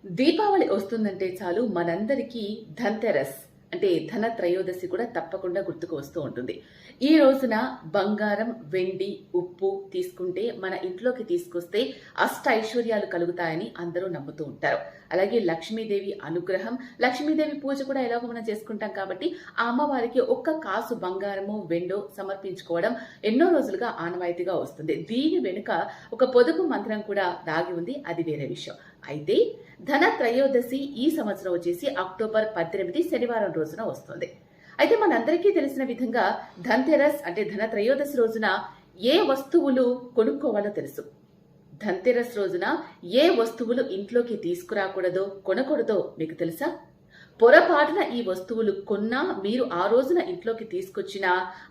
దీపావళి వస్తుందంటే చాలు మనందరికీ ధన్తెరస్ అంటే ధన త్రయోదశి కూడా తప్పకుండా గుర్తుకు వస్తూ ఉంటుంది. ఈ రోజున బంగారం, వెండి, ఉప్పు తీసుకుంటే మన ఇంట్లోకి తీసుకొస్తే అష్ట ఐశ్వర్యాలు కలుగుతాయని అందరూ నమ్ముతూ ఉంటారు. అలాగే లక్ష్మీదేవి అనుగ్రహం, లక్ష్మీదేవి పూజ కూడా ఎలాగో మనం చేసుకుంటాం కాబట్టి ఆ అమ్మవారికి ఒక్క కాసు బంగారమో వెండో సమర్పించుకోవడం ఎన్నో రోజులుగా ఆనవాయితీగా వస్తుంది. దీని వెనుక ఒక పొదుపు మంత్రం కూడా దాగి ఉంది, అది వేరే విషయం. అయితే ధన త్రయోదశి ఈ సంవత్సరం వచ్చేసి అక్టోబర్ 18 శనివారం రోజున వస్తుంది. అయితే మనందరికీ తెలిసిన విధంగా ధన్తెరస్ అంటే ధన త్రయోదశి రోజున ఏ వస్తువులు కొనుక్కోవాలో తెలుసు. ధన్తెరస్ రోజున ఏ వస్తువులు ఇంట్లోకి తీసుకురాకూడదో కొనకూడదో మీకు తెలుసా? పొరపాటున ఈ వస్తువులు కొన్నా మీరు ఆ రోజున ఇంట్లోకి తీసుకొచ్చిన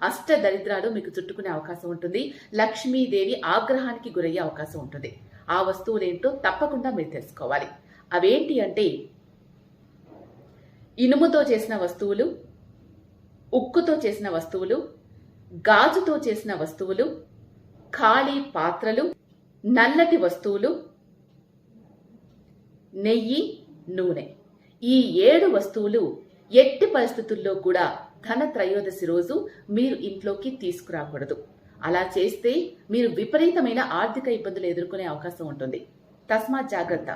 అష్ట దరిద్రాలు మీకు చుట్టుకునే అవకాశం ఉంటుంది. లక్ష్మీదేవి ఆగ్రహానికి గురయ్యే అవకాశం ఉంటుంది. ఆ వస్తువులేంటో తప్పకుండా మీరు తెలుసుకోవాలి. అవేంటి అంటే ఇనుముతో చేసిన వస్తువులు, ఉక్కుతో చేసిన వస్తువులు, గాజుతో చేసిన వస్తువులు, ఖాళీ పాత్రలు, నల్లటి వస్తువులు, నెయ్యి, నూనె. ఈ 7 వస్తువులు ఎట్టి పరిస్థితుల్లో కూడా ధన త్రయోదశి రోజు మీరు ఇంట్లోకి తీసుకురాకూడదు. అలా చేస్తే మీరు విపరీతమైన ఆర్థిక ఇబ్బందులు ఎదుర్కొనే అవకాశం ఉంటుంది. తస్మాత్ జాగ్రత్త.